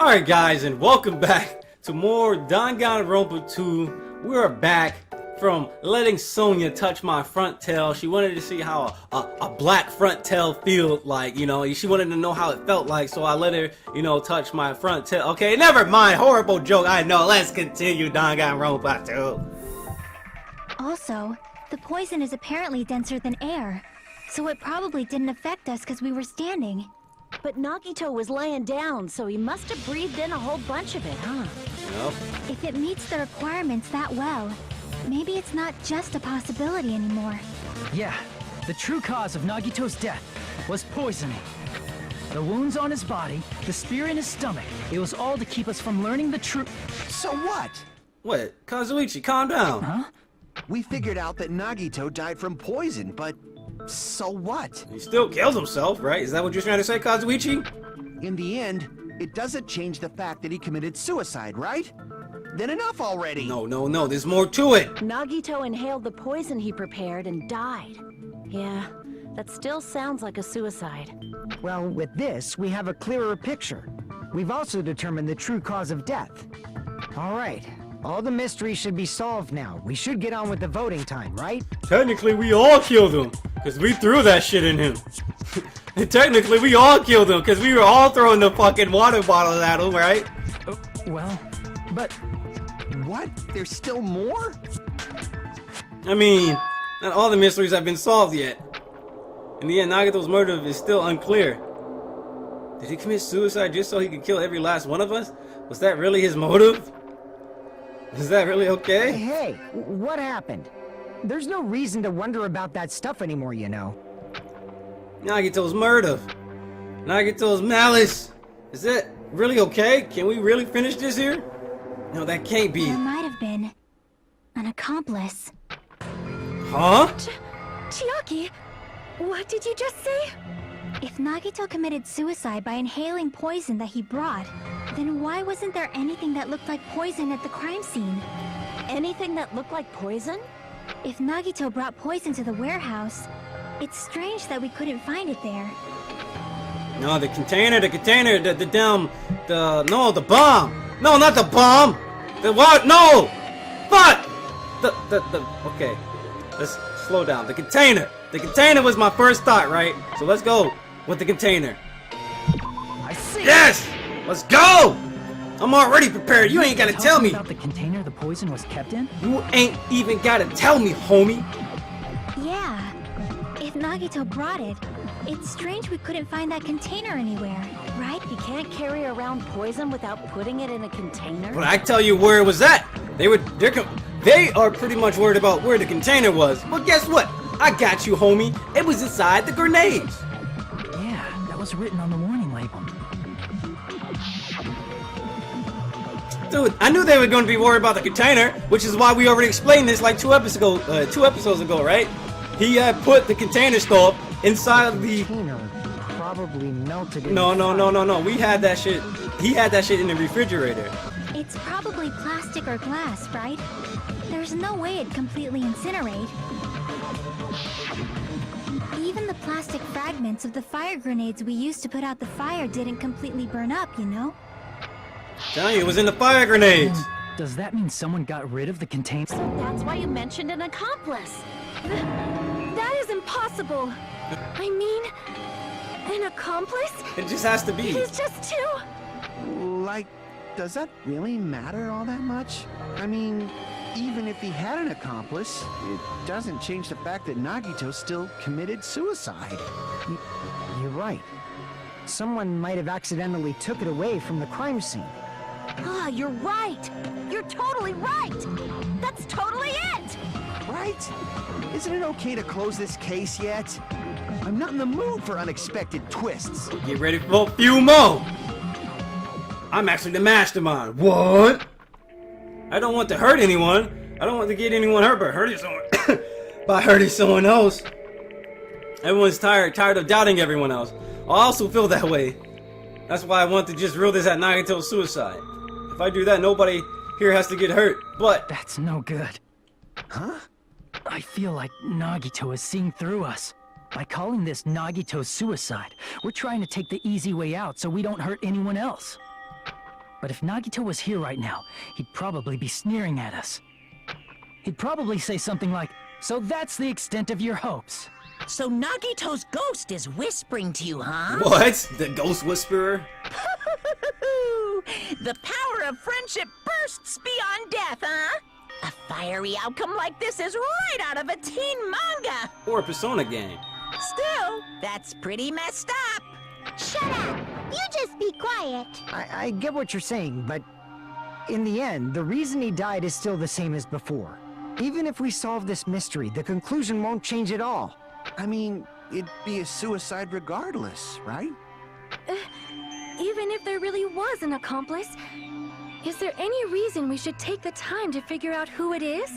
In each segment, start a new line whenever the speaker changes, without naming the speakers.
Alright guys, and welcome back to more Dangan Ronpa 2. We're back from letting Sonya touch my front tail. She wanted to see how a black front tail felt like, you know, she wanted to know how it felt like, so I let her, you know, touch my front tail. Okay, never mind, horrible joke, I know, let's continue Dangan Ronpa 2.
Also, the poison is apparently denser than air, so it probably didn't affect us because we were standing.
But Nagito was laying down, so he must have breathed in a whole bunch of it, huh?
Yep.
If it meets the requirements that well, maybe it's not just a possibility anymore.
Yeah, the true cause of Nagito's death was poisoning. The wounds on his body, the spear in his stomach, it was all to keep us from learning the truth.
So what?
What? Kazuichi, calm down.
Huh?
We figured out that Nagito died from poison, but so what?
He still killed himself, right? Is that what you're trying to say, Kazuichi?
In the end, it doesn't change the fact that he committed suicide, right? Then enough already!
No, there's more to it!
Nagito inhaled the poison he prepared and died. Yeah, that still sounds like a suicide.
Well, with this, we have a clearer picture. We've also determined the true cause of death. All right, all the mysteries should be solved now. We should get on with the voting time, right?
Technically, we all killed him, because we threw that shit in him. Technically, we all killed him, because we were all throwing the fucking water bottles at him, right?
Well, but...
What? There's still more?
I mean, not all the mysteries have been solved yet. In the end, Nagito's motive is still unclear. Did he commit suicide just so he could kill every last one of us? Was that really his motive? Is that really okay?
Hey, what happened? There's no reason to wonder about that stuff anymore, you know.
Nagito's motive. Nagito's malice. Is that really okay? Can we really finish this here? No, that can't be.
There might have been an accomplice.
Huh?
Chiaki, what did you just say? If Nagito committed suicide by inhaling poison that he brought, then why wasn't there anything that looked like poison at the crime scene?
Anything that looked like poison?
If Nagito brought poison to the warehouse, it's strange that we couldn't find it there.
No, the container, the bomb. No, not the bomb. The what? No! Fuck! Okay. Let's slow down. The container. The container was my first thought, right? So let's go with the container.
I see.
Yes! Let's go! I'm already prepared. You ain't gotta tell me.
About the container the poison was kept in?
You ain't even gotta tell me, homie.
Yeah. If Nagito brought it, it's strange we couldn't find that container anywhere, right?
He can't carry around poison without putting it in a container?
But I tell you where it was at. They are pretty much worried about where the container was. Well, guess what? I got you, homie. It was inside the grenades.
Yeah, that was written on the warning label.
Dude, I knew they were going to be worried about the container, which is why we already explained this like two episodes ago, right? He put the container stuff inside of the...
Container probably melted in
No. We had that shit. He had that shit in the refrigerator.
It's probably plastic or glass, right? There's no way it'd completely incinerate. Even the plastic fragments of the fire grenades we used to put out the fire didn't completely burn up, you know?
Telling you, it was in the fire grenades.
Does that mean someone got rid of the container?
So that's why you mentioned an accomplice.
That is impossible! I mean, an accomplice?
It just has to be.
He's just too...
Like, does that really matter all that much? I mean, even if he had an accomplice, it doesn't change the fact that Nagito still committed suicide.
You're right. Someone might have accidentally took it away from the crime scene.
Ah, you're right! You're totally right! That's totally it!
Right? Isn't it okay to close this case yet? I'm not in the mood for unexpected twists.
Get ready for a few more. I'm actually the mastermind. What? I don't want to hurt anyone. I don't want to get anyone hurt by hurting someone else. Everyone's tired of doubting everyone else. I also feel that way. That's why I want to just rule this at Nagito's suicide. If I do that, nobody here has to get hurt. But
That's no good.
Huh?
I feel like Nagito is seeing through us. By calling this Nagito's suicide, we're trying to take the easy way out so we don't hurt anyone else. But if Nagito was here right now, he'd probably be sneering at us. He'd probably say something like, "So that's the extent of your hopes."
So Nagito's ghost is whispering to you, huh?
What? The ghost whisperer?
The power of friendship bursts beyond death, huh? A fiery outcome like this is right out of a teen manga.
Or a Persona game?
Still, that's pretty messed up.
Shut up! You just be quiet.
I get what you're saying, but in the end, the reason he died is still the same as before. Even if we solve this mystery, the conclusion won't change at all.
I mean, it'd be a suicide regardless, right?
Even if there really was an accomplice, is there any reason we should take the time to figure out who it is?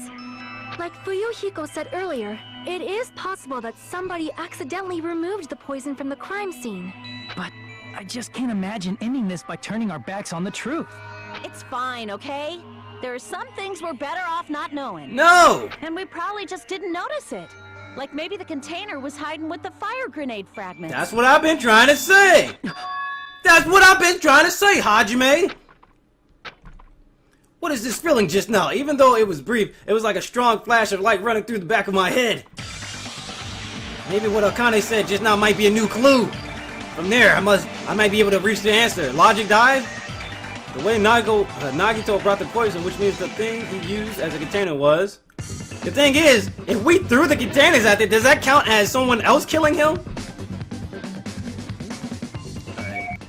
Like Fuyuhiko said earlier, it is possible that somebody accidentally removed the poison from the crime scene.
But I just can't imagine ending this by turning our backs on the truth.
It's fine, okay? There are some things we're better off not knowing.
No!
And we probably just didn't notice it. Like maybe the container was hiding with the fire grenade fragments.
That's what I've been trying to say! That's what I've been trying to say, Hajime! What is this feeling just now? Even though it was brief, it was like a strong flash of light running through the back of my head. Maybe what Akane said just now might be a new clue. From there, I might be able to reach the answer. Logic dive? The way Nagito brought the poison, which means the thing he used as a container was... The thing is, if we threw the containers at it, does that count as someone else killing him? Alright.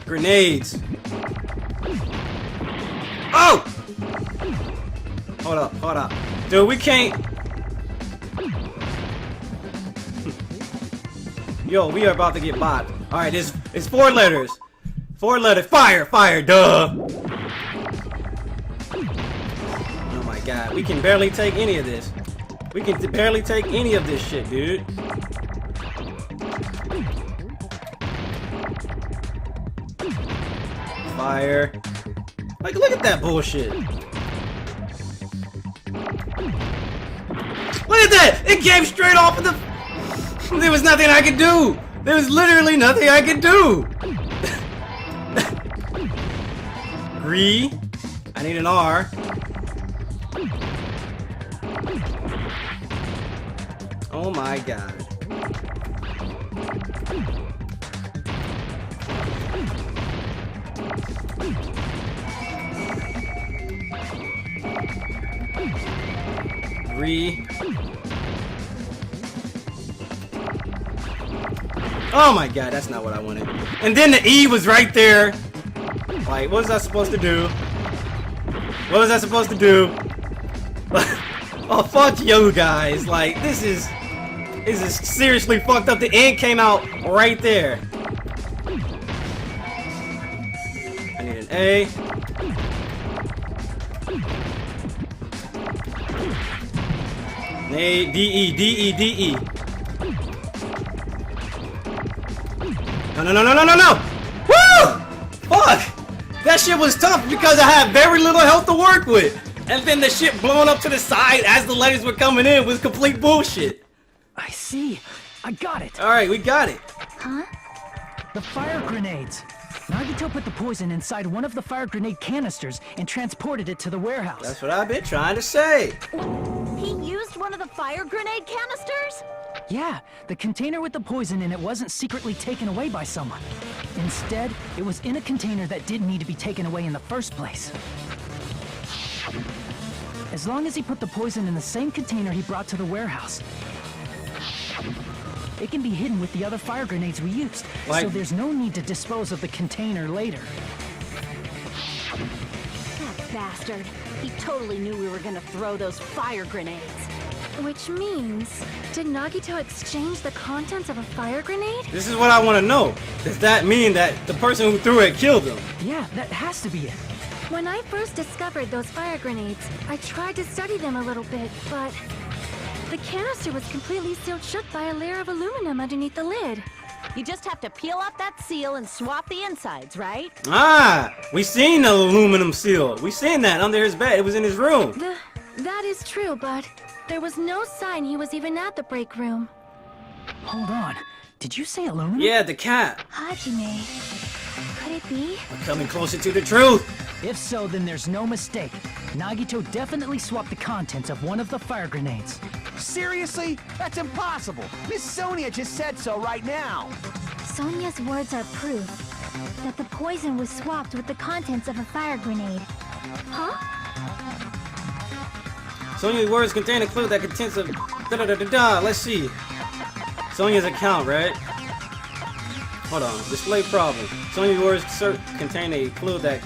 Grenades. Oh! Hold up. Dude, we can't... Yo, we are about to get bopped. Alright, it's 4 letters. 4 letters. Fire, duh! Oh my god, we can barely take any of this. We can barely take any of this shit, dude. Fire. Like, look at that bullshit. Look at that! It came straight off of the... There was nothing I could do! There was literally nothing I could do! Re. I need an R. Oh my god. Re. Oh my god, that's not what I wanted. And then the E was right there. Like, what was I supposed to do? What was I supposed to do? Oh, fuck you guys. Like, this is seriously fucked up. The end came out right there. I need an A. A, D, E, D, E, D, E. No. Woo! Fuck! That shit was tough because I had very little health to work with. And then the shit blowing up to the side as the letters were coming in was complete bullshit.
I see. I got it.
Alright, we got it.
Huh?
The fire grenades. Nagito put the poison inside one of the fire grenade canisters and transported it to the warehouse.
That's what I've been trying to say.
He used one of the fire grenade canisters?
Yeah, the container with the poison in it wasn't secretly taken away by someone. Instead, it was in a container that didn't need to be taken away in the first place. As long as he put the poison in the same container he brought to the warehouse, it can be hidden with the other fire grenades we used, so there's no need to dispose of the container later.
That bastard. He totally knew we were gonna throw those fire grenades.
Which means, did Nagito exchange the contents of a fire grenade?
This is what I want to know. Does that mean that the person who threw it killed him?
Yeah, that has to be it.
When I first discovered those fire grenades, I tried to study them a little bit, but the canister was completely sealed shut by a layer of aluminum underneath the lid.
You just have to peel off that seal and swap the insides, right?
Ah, we seen the aluminum seal. We seen that under his bed. It was in his room.
That is true, but there was no sign he was even at the break room.
Hold on. Did you say aluminum?
Yeah, the cat.
Hajime, could it be?
We're coming closer to the truth.
If so, then there's no mistake. Nagito definitely swapped the contents of one of the fire grenades.
Seriously? That's impossible. Miss Sonia just said so right now.
Sonia's words are proof that the poison was swapped with the contents of a fire grenade. Huh?
Sonia's words contain a clue that contains of da-da-da-da-da. Let's see. Sonia's account, right? Hold on. Display problem. Sonia's words contain a clue that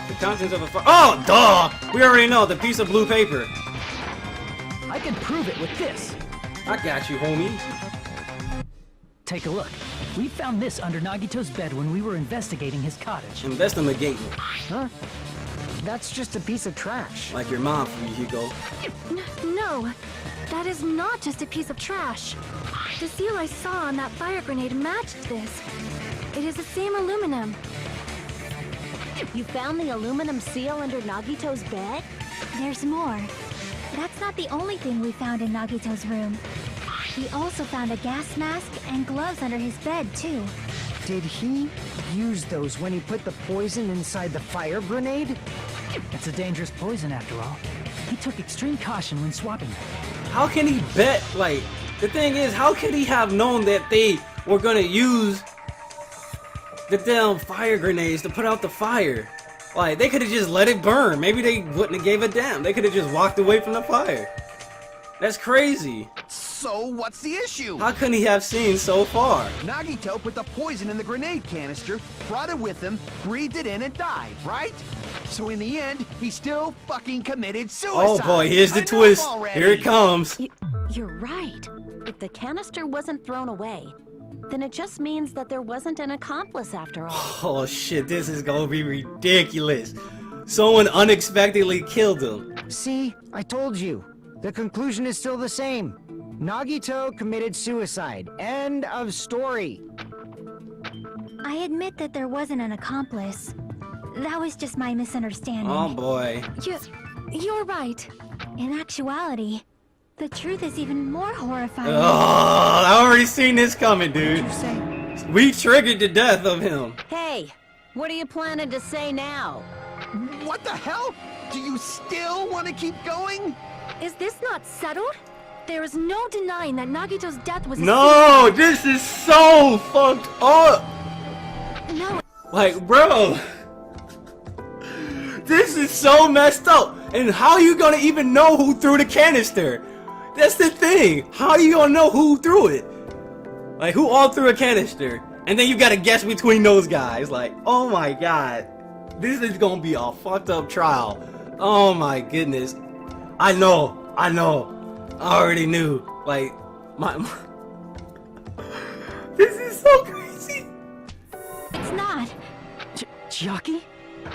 the contents of a fire... Oh, duh! We already know. The piece of blue paper.
I can prove it with this.
I got you, homie.
Take a look. We found this under Nagito's bed when we were investigating his cottage.
Investigating.
Huh? That's just a piece of trash.
Like your mom for you, Hugo.
No, that is not just a piece of trash. The seal I saw on that fire grenade matched this. It is the same aluminum.
You found the aluminum seal under Nagito's bed?
There's more. That's not the only thing we found in Nagito's room. We also found a gas mask and gloves under his bed, too.
Did he use those when he put the poison inside the fire grenade?
It's a dangerous poison after all. He took extreme caution when swapping them.
How can he bet, like, the thing is, how could he have known that they were gonna use the damn fire grenades to put out the fire? Like, they could have just let it burn. Maybe they wouldn't have gave a damn. They could have just walked away from the fire. That's crazy.
So what's the issue?
How couldn't he have seen so far?
Nagito put the poison in the grenade canister, brought it with him, breathed it in, and died, right? So in the end, he still fucking committed suicide.
Oh boy, here's the
Enough
twist.
already.
Here it comes.
You're right. If the canister wasn't thrown away, then it just means that there wasn't an accomplice after all.
Oh shit, this is gonna be ridiculous. Someone unexpectedly killed him.
See, I told you. The conclusion is still the same. Nagito committed suicide. End of story.
I admit that there wasn't an accomplice. That was just my misunderstanding.
Oh boy.
You're right. In actuality, the truth is even more horrifying.
Oh, I already seen this coming, dude. We triggered the death of him.
Hey, what are you planning to say now?
What the hell? Do you still want to keep going?
Is this not settled? There is no denying that Nagito's death was a
No, this is so fucked up.
No.
Like, bro, this is so messed up. And how you gonna even know who threw the canister? That's the thing. How you gonna know who threw it? Like, who all threw a canister? And then you gotta guess between those guys. Like, oh my god, this is gonna be a fucked up trial. Oh my goodness. I know. I already knew. Like, my this is so crazy.
It's not.
Chiaki?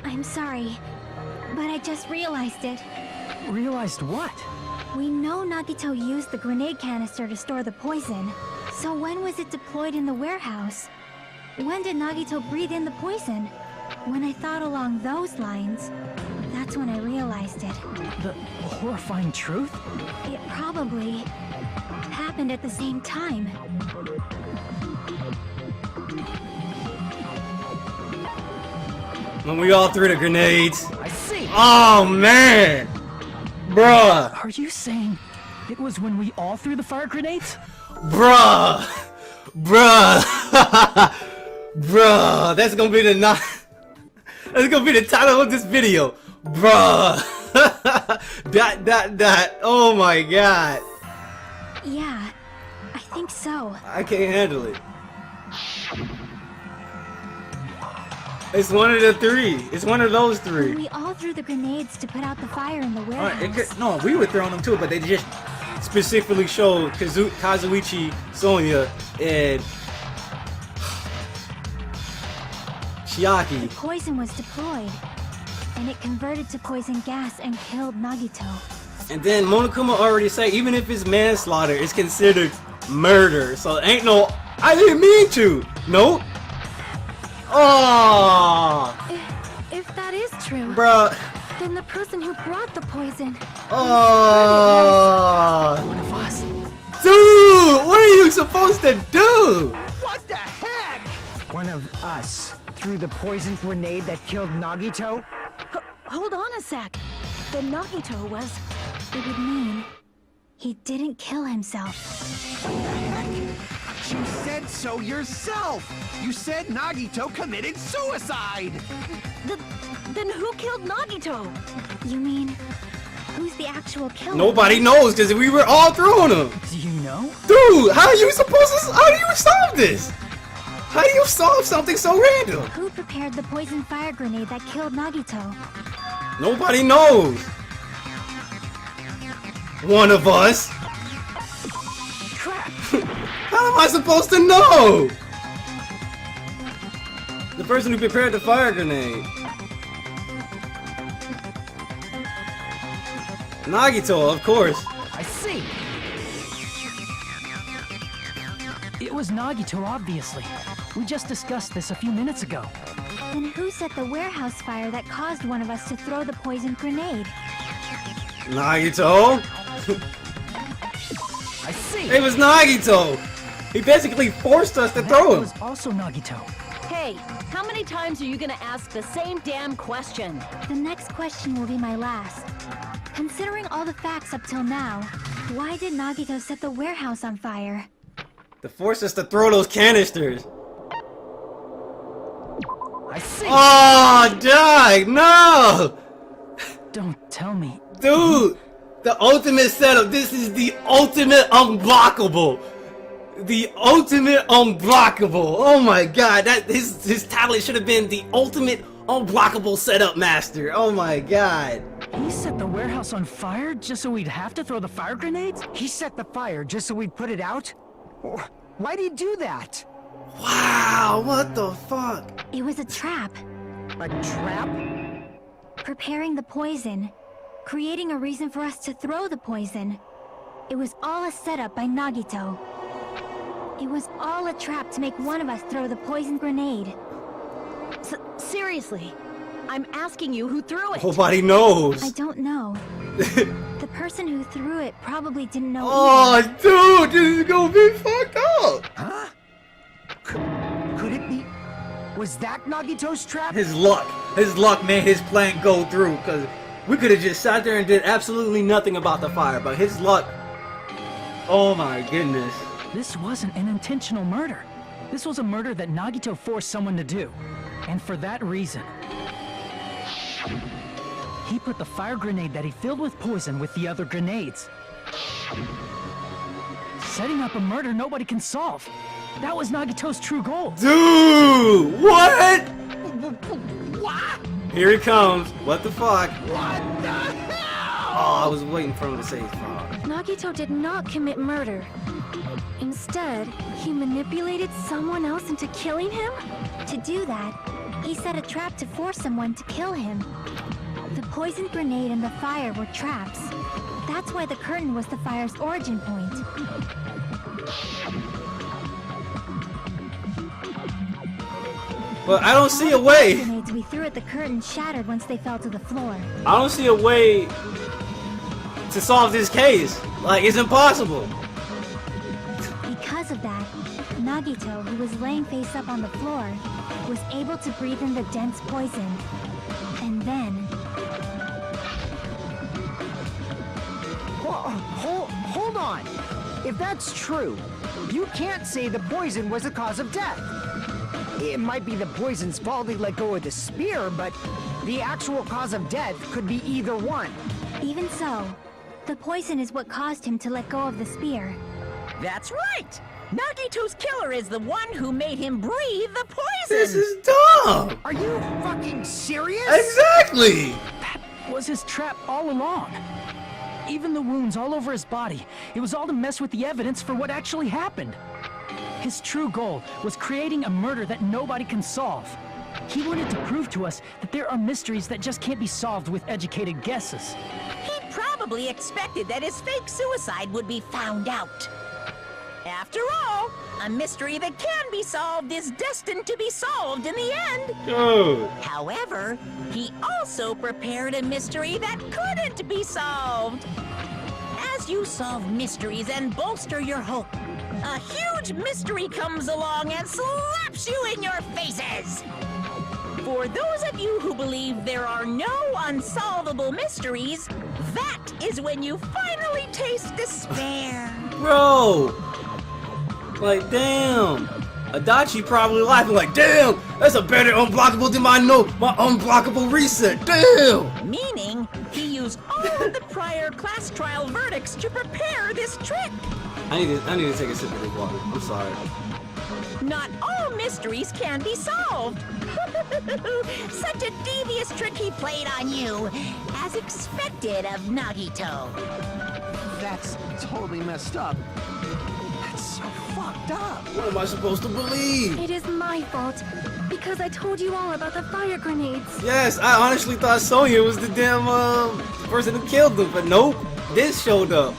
I'm sorry, but I just realized it.
Realized what?
We know Nagito used the grenade canister to store the poison. So when was it deployed in the warehouse? When did Nagito breathe in the poison? When I thought along those lines, that's when I realized it.
The horrifying truth?
It probably happened at the same time.
When we all threw the grenades.
I see.
Oh man, bruh,
Are you saying it was when we all threw the fire grenades?
bruh, bruh. That's gonna be That's gonna be the title of this video, bruh. ... Oh my god.
Yeah, I think so.
I can't handle it. It's one of the three. It's one of those three.
We all threw the grenades to put out the fire in the warehouse.
No, we were throwing them too, but they just specifically showed Kazuichi, Sonia, and Chiaki.
The poison was deployed, and it converted to poison gas and killed Nagito.
And then Monokuma already said, even if it's manslaughter, it's considered murder. So ain't no, I didn't mean to. Nope. Oh,
If that is true,
bruh.
then the person who brought the poison...
Oh,
One of us.
dude, what are you supposed to do?
What the heck?
One of us. threw the poison grenade that killed Nagito?
Hold on a sec. The Nagito was...
It would mean he didn't kill himself.
You said so yourself! You said Nagito committed suicide!
Then who killed Nagito?
You mean, who's the actual killer?
Nobody knows because we were all throwing them.
Do you know?
Dude, how do you solve this? How do you solve something so random?
Who prepared the poison fire grenade that killed Nagito?
Nobody knows. One of us.
Crap!
How am I supposed to know? The person who prepared the fire grenade. Nagito, of course.
I see. It was Nagito, obviously. We just discussed this a few minutes ago.
Then who set the warehouse fire that caused one of us to throw the poison grenade?
Nagito?
I see.
It was Nagito! He basically forced us to throw
It
him.
was also Nagito.
Hey, how many times are you gonna ask the same damn question?
The next question will be my last. Considering all the facts up till now, why did Nagito set the warehouse on fire?
To force us to throw those canisters.
I see.
Oh, Doug, no!
Don't tell me.
Dude, the ultimate setup. This is the ultimate unblockable. The ultimate unblockable. Oh my god, that his talent should have been the ultimate unblockable setup master. Oh my god.
He set the warehouse on fire just so we'd have to throw the fire grenades?
He set the fire just so we'd put it out? Why'd he do that?
Wow, what the fuck?
It was a trap.
A trap?
Preparing the poison. Creating a reason for us to throw the poison. It was all a setup by Nagito. It was all a trap to make one of us throw the poison grenade.
Seriously, I'm asking you who threw it.
Nobody knows.
I don't know. The person who threw it probably didn't know either.
Oh, dude, this is gonna be fucked up.
Huh? Could it be? Was that Nagito's trap?
His luck made his plan go through, because we could have just sat there and did absolutely nothing about the fire, but his luck, oh my goodness.
This wasn't an intentional murder. This was a murder that Nagito forced someone to do. And for that reason, he put the fire grenade that he filled with poison with the other grenades. Setting up a murder nobody can solve. That was Nagito's true goal.
Dude, what?
What?
Here he comes. What the fuck?
What the hell?
Oh, I was waiting for him to say his fuck.
Nagito did not commit murder. Instead, he manipulated someone else into killing him? To do that, he set a trap to force someone to kill him. The poison grenade and the fire were traps. That's why the curtain was the fire's origin point.
But I don't see a
All the
way.
fire grenades we threw at the curtain shattered once they fell to the floor.
I don't see a way to solve this case. Like, it's impossible.
Because of that, Nagito, who was laying face up on the floor, was able to breathe in the dense poison. And then...
Hold on! If that's true, you can't say the poison was the cause of death. It might be the poison's fault he let go of the spear, but the actual cause of death could be either one.
Even so, the poison is what caused him to let go of the spear.
That's right! Nagito's killer is the one who made him breathe the poison!
This is dumb.
Are you fucking serious?
Exactly.
That was his trap all along. Even the wounds all over his body, it was all to mess with the evidence for what actually happened. His true goal was creating a murder that nobody can solve. He wanted to prove to us that there are mysteries that just can't be solved with educated guesses.
He probably expected that his fake suicide would be found out. After all, a mystery that can be solved is destined to be solved in the end.
Dude.
However, he also prepared a mystery that couldn't be solved. As you solve mysteries and bolster your hope, a huge mystery comes along and slaps you in your faces. For those of you who believe there are no unsolvable mysteries, that is when you finally taste despair.
Bro! Like, damn! Adachi probably laughing like, damn! That's a better unblockable than my unblockable reset! Damn!
Meaning, he used all of the prior class trial verdicts to prepare this trick.
I need to take a sip of this water. I'm sorry.
Not all mysteries can be solved. Such a devious trick he played on you, as expected of Nagito.
That's totally messed up. That's so fucked up.
What am I supposed to believe?
It is my fault. Because I told you all about the fire grenades.
Yes, I honestly thought Sonya was the damn person who killed them, but nope. This showed up.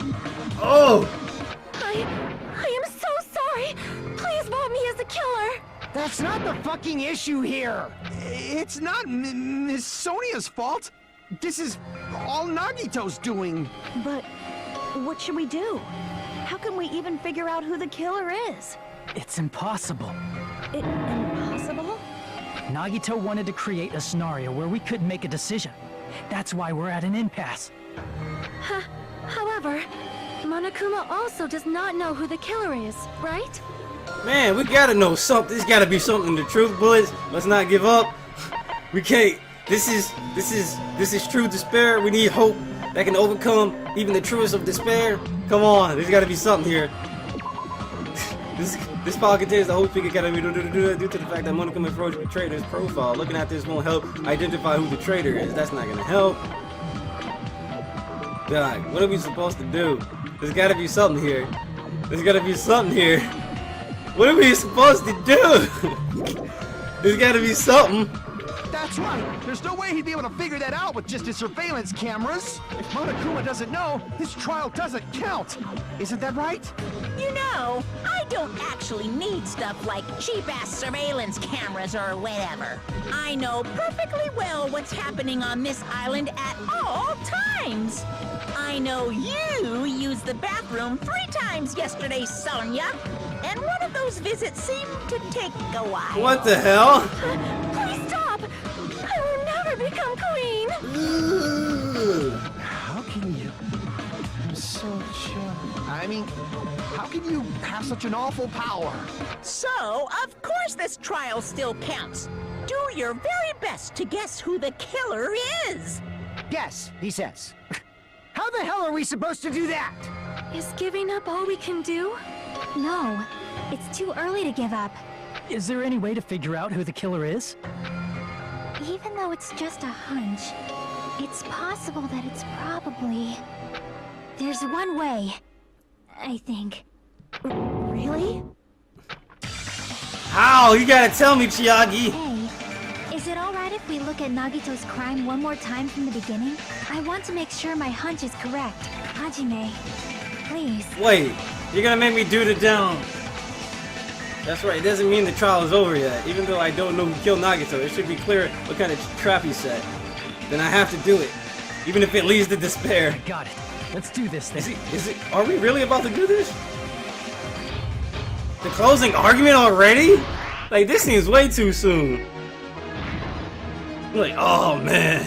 Oh!
I am so sorry. Please vote me as the killer.
That's not the fucking issue here.
It's not Miss Sonia's fault. This is all Nagito's doing.
But what should we do? How can we even figure out who the killer is?
It's impossible.
Impossible?
Nagito wanted to create a scenario where we couldn't make a decision. That's why we're at an impasse.
However, Monokuma also does not know who the killer is, right?
Man, we gotta know something. There's gotta be something to truth, bullets. Let's not give up. We can't. This is true despair. We need hope that can overcome even the truest of despair. Come on, there's gotta be something here. This file contains the whole speaker academy due to the fact that Monokuma forged the traitor's profile. Looking at this won't help identify who the traitor is. That's not gonna help. God, what are we supposed to do? There's gotta be something here. There's gotta be something here. What are we supposed to do? There's gotta be something.
That's right. There's no way he'd be able to figure that out with just his surveillance cameras. If Monokuma doesn't know, his trial doesn't count. Isn't that right?
You know, I don't actually need stuff like cheap-ass surveillance cameras or whatever. I know perfectly well what's happening on this island at all times. I know you used the bathroom 3 times yesterday, Sonya. And one of those visits seemed to take a while.
What the hell?
Please stop! I will never become queen!
How can you? I'm so sure. I mean, how can you have such an awful power?
So, of course this trial still counts. Do your very best to guess who the killer is.
Guess, he says. How the hell are we supposed to do that?
Is giving up all we can do? No, it's too early to give up.
Is there any way to figure out who the killer is?
Even though it's just a hunch, it's possible that it's probably... There's one way, I think. Really?
How? You gotta tell me, Chiagi.
Hey, is it alright if we look at Nagito's crime one more time from the beginning? I want to make sure my hunch is correct. Hajime, please.
Wait, you're gonna make me do the down. That's right, it doesn't mean the trial is over yet. Even though I don't know who killed Nagito, it should be clear what kind of trap he set. Then I have to do it. Even if it leads to despair.
Got it. Let's do this thing.
Are we really about to do this? The closing argument already? Like, this seems way too soon. I'm like, oh man,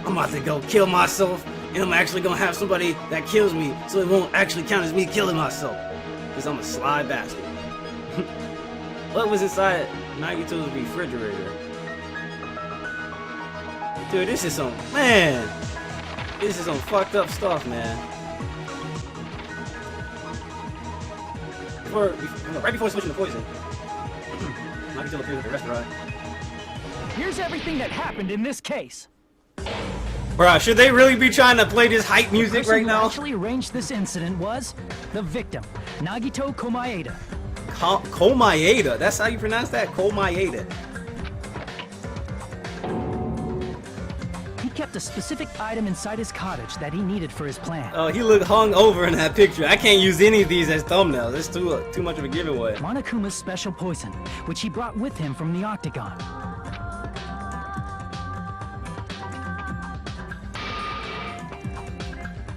I'm about to go kill myself, and I'm actually gonna have somebody that kills me, so it won't actually count as me killing myself. Because I'm a sly bastard. What was inside Nagito's refrigerator? Dude, this is some, man, this is some fucked up stuff, man. Right before switching to poison, Nagito appears at the restaurant.
Here's everything that happened in this case.
Bruh, should they really be trying to play this hype music
The person
right
who
now?
actually arranged this incident was the victim, Nagito Komaeda.
Komaeda, that's how you pronounce that? Komaeda.
He kept a specific item inside his cottage that he needed for his plan.
Oh, he looked hung over in that picture. I can't use any of these as thumbnails. It's too much of a giveaway.
Monokuma's special poison, which he brought with him from the Octagon.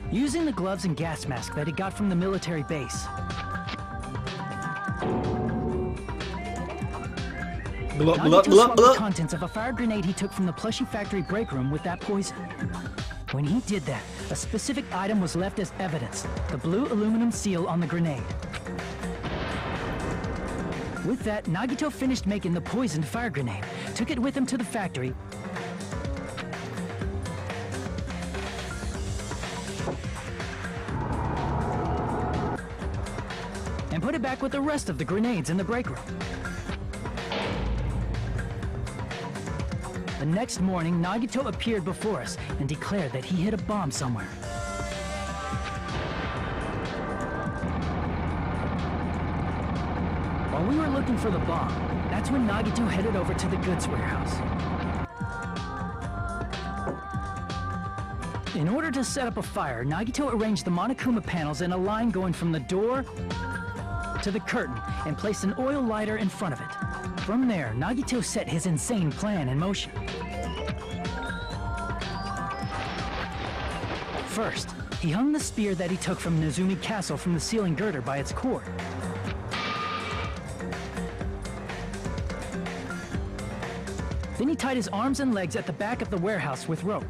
Using the gloves and gas mask that he got from the military base,
Blup,
Nagito
blup, blup,
swapped the
blup.
contents of a fire grenade he took from the plushie factory break room with that poison. When he did that, a specific item was left as evidence, the blue aluminum seal on the grenade. With that, Nagito finished making the poisoned fire grenade, took it with him to the factory, and put it back with the rest of the grenades in the break room. The next morning, Nagito appeared before us and declared that he hid a bomb somewhere. While we were looking for the bomb, that's when Nagito headed over to the goods warehouse. In order to set up a fire, Nagito arranged the Monokuma panels in a line going from the door to the curtain and placed an oil lighter in front of it. From there, Nagito set his insane plan in motion. First, he hung the spear that he took from Nezumi Castle from the ceiling girder by its cord. Then he tied his arms and legs at the back of the warehouse with rope.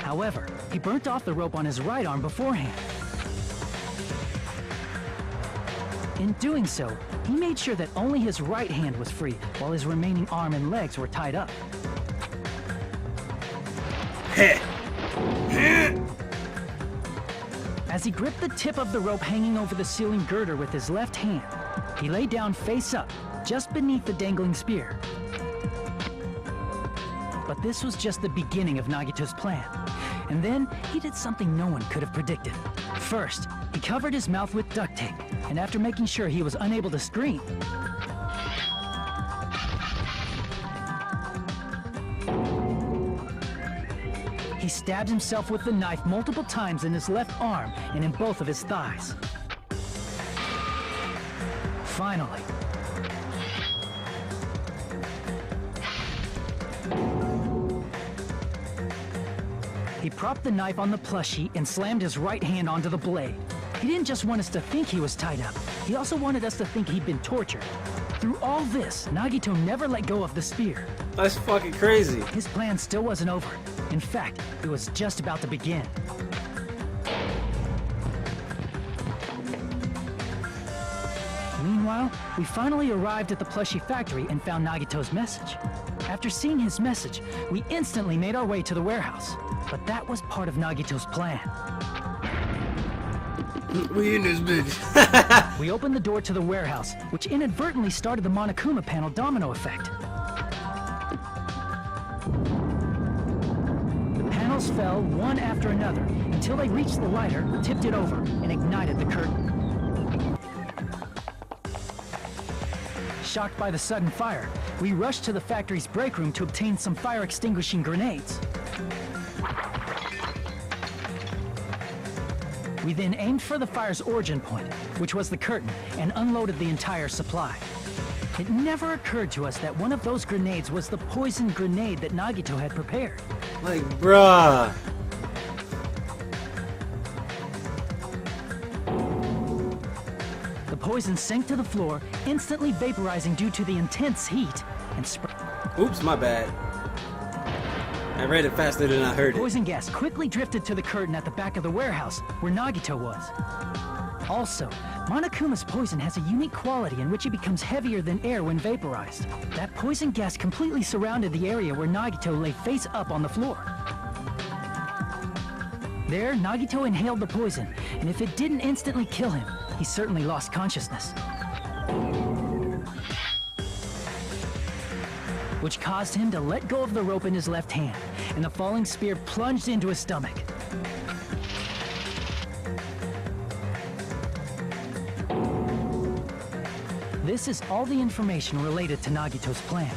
However, he burnt off the rope on his right arm beforehand. In doing so, he made sure that only his right hand was free, while his remaining arm and legs were tied up. As he gripped the tip of the rope hanging over the ceiling girder with his left hand, he lay down face up, just beneath the dangling spear. But this was just the beginning of Nagito's plan. And then, he did something no one could have predicted. First, he covered his mouth with duct tape, and after making sure he was unable to scream, he stabbed himself with the knife multiple times in his left arm and in both of his thighs. Finally, he propped the knife on the plushie and slammed his right hand onto the blade. He didn't just want us to think he was tied up, he also wanted us to think he'd been tortured. Through all this, Nagito never let go of the spear.
That's fucking crazy.
His plan still wasn't over. In fact, it was just about to begin. Meanwhile, we finally arrived at the plushie factory and found Nagito's message. After seeing his message, we instantly made our way to the warehouse. But that was part of Nagito's plan.
We in this bitch.
We opened the door to the warehouse, which inadvertently started the Monokuma panel domino effect. The panels fell one after another until they reached the lighter, tipped it over, and ignited the curtain. Shocked by the sudden fire, we rushed to the factory's break room to obtain some fire-extinguishing grenades. We then aimed for the fire's origin point, which was the curtain, and unloaded the entire supply. It never occurred to us that one of those grenades was the poisoned grenade that Nagito had prepared.
Like, bruh.
The poison sank to the floor, instantly vaporizing due to the intense heat, and spread.
Oops, my bad. I read it faster than I heard it.
Poison gas quickly drifted to the curtain at the back of the warehouse, where Nagito was. Also, Monokuma's poison has a unique quality in which it becomes heavier than air when vaporized. That poison gas completely surrounded the area where Nagito lay face up on the floor. There, Nagito inhaled the poison, and if it didn't instantly kill him, he certainly lost consciousness. Which caused him to let go of the rope in his left hand, and the falling spear plunged into his stomach. This is all the information related to Nagito's plan.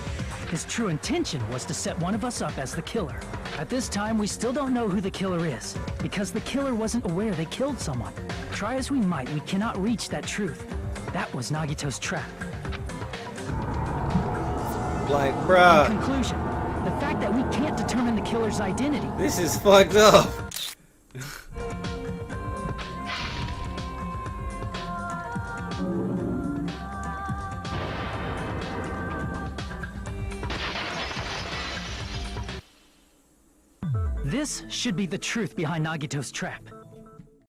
His true intention was to set one of us up as the killer. At this time, we still don't know who the killer is, because the killer wasn't aware they killed someone. Try as we might, we cannot reach that truth. That was Nagito's trap.
Like,
In
bruh.
conclusion, the fact that we can't determine the killer's identity
This is fucked up.
This should be the truth behind Nagito's trap.